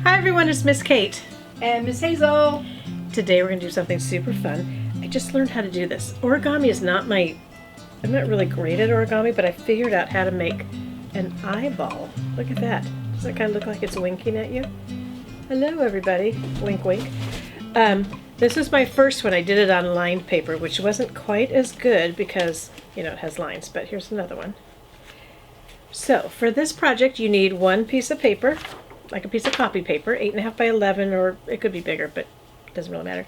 Hi everyone, it's Miss Kate. And Miss Hazel. Today we're going to do something super fun. I just learned how to do this. Origami is not I'm not really great at origami, but I figured out how to make an eyeball. Look at that. Does that kind of look like it's winking at you? Hello everybody. Wink wink. This was my first one. I did it on lined paper, which wasn't quite as good because, you know, it has lines, but here's another one. So for this project you need one piece of paper, like a piece of copy paper, 8.5 by 11, or it could be bigger, but it doesn't really matter.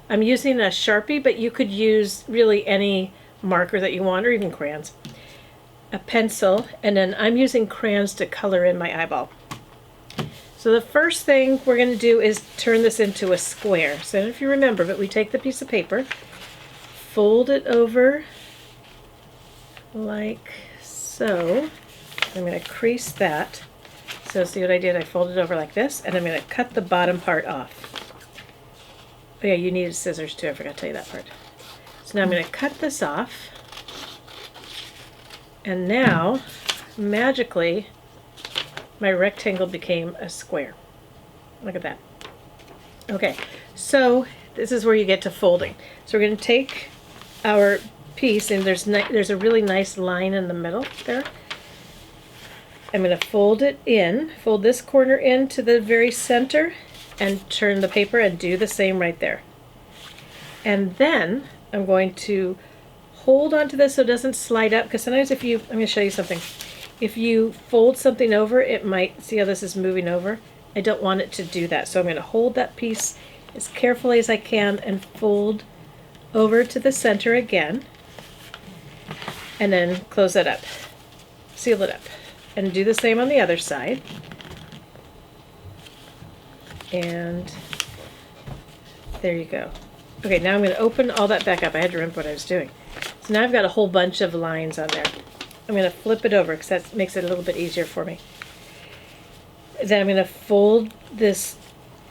I'm using a Sharpie, but you could use really any marker that you want, or even crayons. A pencil, and then I'm using crayons to color in my eyeball. So the first thing we're going to do is turn this into a square. So I don't know if you remember, but we take the piece of paper, fold it over like so. I'm going to crease that. So see what I did? I folded it over like this, and I'm going to cut the bottom part off. Oh yeah, you needed scissors too. I forgot to tell you that part. So now I'm going to cut this off. And now, magically, my rectangle became a square. Look at that. Okay, so this is where you get to folding. So we're going to take our piece, and there's a really nice line in the middle there. I'm going to fold it in, fold this corner into the very center, and turn the paper and do the same right there. And then I'm going to hold onto this so it doesn't slide up, because sometimes I'm going to show you something. If you fold something over, it might, see how this is moving over? I don't want it to do that. So I'm going to hold that piece as carefully as I can and fold over to the center again. And then close that up. Seal it up. And do the same on the other side. And there you go. Okay, now I'm going to open all that back up. I had to remember what I was doing. So now I've got a whole bunch of lines on there. I'm going to flip it over because that makes it a little bit easier for me. Then I'm going to fold this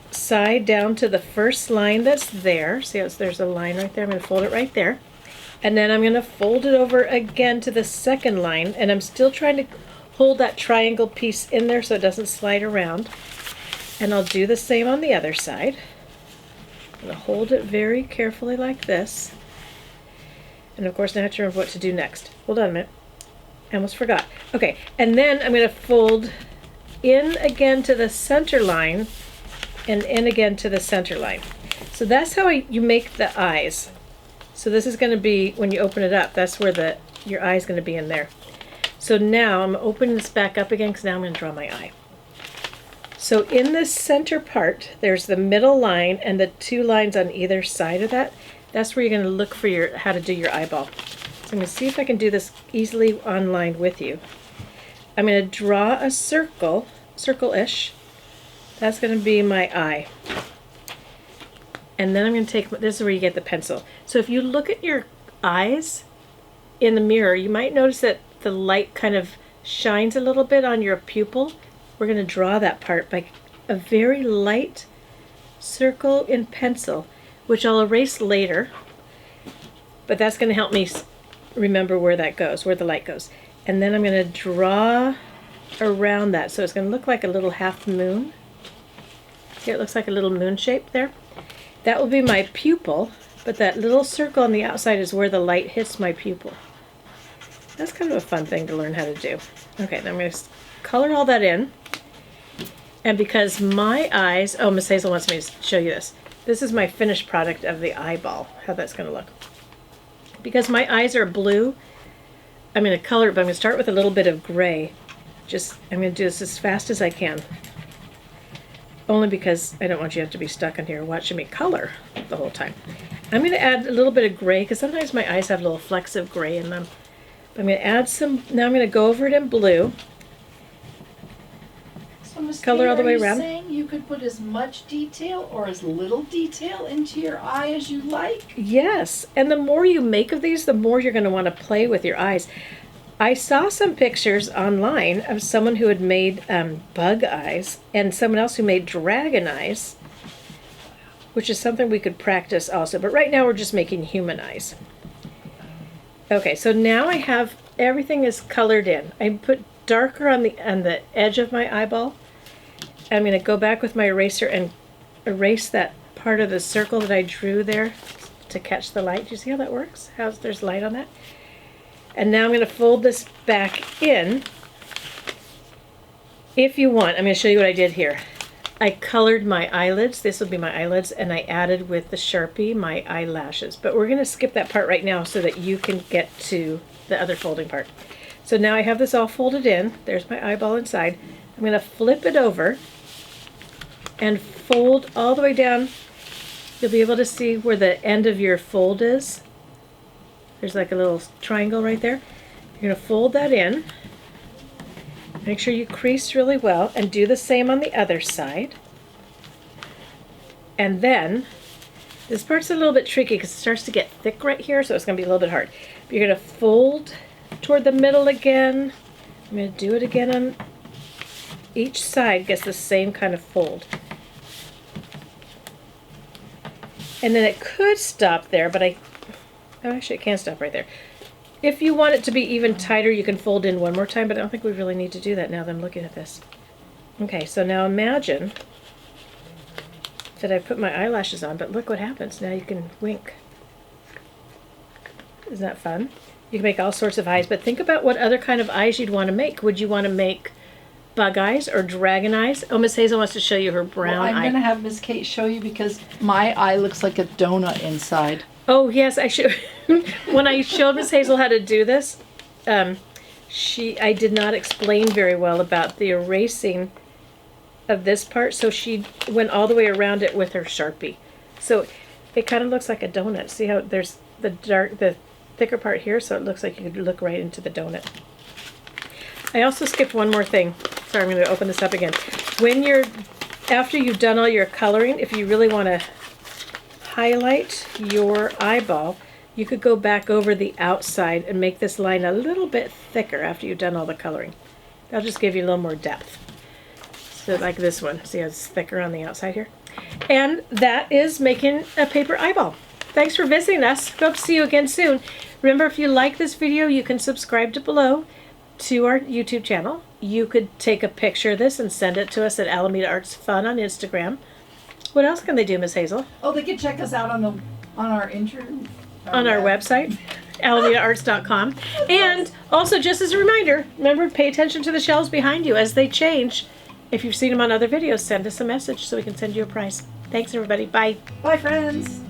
side down to the first line that's there. See how there's a line right there? I'm going to fold it right there. And then I'm going to fold it over again to the second line. And I'm still trying to hold that triangle piece in there so it doesn't slide around. And I'll do the same on the other side. I'm going to hold it very carefully like this. And of course now I have to remember what to do next. Hold on a minute. I almost forgot. Okay, and then I'm going to fold in again to the center line and in again to the center line. So that's how you make the eyes. So this is going to be, when you open it up, that's where your eye is going to be in there. So now I'm opening this back up again because now I'm going to draw my eye. So in this center part, there's the middle line and the two lines on either side of that. That's where you're going to look for how to do your eyeball. So I'm going to see if I can do this easily online with you. I'm going to draw a circle-ish. That's going to be my eye. And then I'm going to take, this is where you get the pencil. So if you look at your eyes in the mirror, you might notice that the light kind of shines a little bit on your pupil. We're going to draw that part by a very light circle in pencil, which I'll erase later. But that's going to help me remember where that goes, where the light goes. And then I'm going to draw around that. So it's going to look like a little half moon. See, it looks like a little moon shape there. That will be my pupil, but that little circle on the outside is where the light hits my pupil. That's kind of a fun thing to learn how to do. Okay, then I'm going to color all that in. And because my eyes, oh, Miss Hazel wants me to show you this. This is my finished product of the eyeball, how that's going to look. Because my eyes are blue, I'm going to color it, but I'm going to start with a little bit of gray. I'm going to do this as fast as I can. Only because I don't want you to have to be stuck in here watching me color the whole time. I'm going to add a little bit of gray, because sometimes my eyes have little flecks of gray in them. I'm going to add some, now I'm going to go over it in blue. So Ms. Color Kate, all the way are you around. saying you could put as much detail or as little detail into your eye as you like? Yes, and the more you make of these, the more you're going to want to play with your eyes. I saw some pictures online of someone who had made bug eyes and someone else who made dragon eyes, which is something we could practice also. But right now we're just making human eyes. Okay, so now I have everything is colored in. I put darker on the edge of my eyeball, I'm going to go back with my eraser and erase that part of the circle that I drew there to catch the light. Do you see how that works? There's light on that? And now I'm going to fold this back in. If you want, I'm going to show you what I did here. I colored my eyelids. This will be my eyelids, and I added with the Sharpie my eyelashes. But we're going to skip that part right now so that you can get to the other folding part. So now I have this all folded in. There's my eyeball inside. I'm going to flip it over and fold all the way down. You'll be able to see where the end of your fold is. There's like a little triangle right there. You're going to fold that in. Make sure you crease really well and do the same on the other side. And then, this part's a little bit tricky because it starts to get thick right here, so it's going to be a little bit hard. But you're going to fold toward the middle again. I'm going to do it again on each side, gets the same kind of fold. And then it could stop there, but actually it can stop right there. If you want it to be even tighter, you can fold in one more time, but I don't think we really need to do that now that I'm looking at this. Okay, so now imagine that I put my eyelashes on, but look what happens. Now you can wink. Isn't that fun? You can make all sorts of eyes, but think about what other kind of eyes you'd want to make. Would you want to make bug eyes or dragon eyes? Oh, Miss Hazel wants to show you her brown eye. I'm going to have Miss Kate show you because my eye looks like a donut inside. Oh, yes, I should. When I showed Miss Hazel how to do this, I did not explain very well about the erasing of this part, so she went all the way around it with her Sharpie. So it kind of looks like a donut. See how there's the thicker part here, so it looks like you could look right into the donut. I also skipped one more thing. Sorry, I'm going to open this up again. After you've done all your coloring, if you really want to highlight your eyeball, you could go back over the outside and make this line a little bit thicker after you've done all the coloring. That'll just give you a little more depth. So like this one, see how it's thicker on the outside here? And that is making a paper eyeball. Thanks for visiting us. Hope to see you again soon. Remember, if you like this video, you can subscribe below to our YouTube channel. You could take a picture of this and send it to us at Alameda Arts Fun on Instagram. What else can they do, Miss Hazel? Oh, they can check us out on our website, alamedaarts.com. And also, just as a reminder, remember, pay attention to the shelves behind you as they change. If you've seen them on other videos, send us a message so we can send you a prize. Thanks, everybody. Bye. Bye, friends.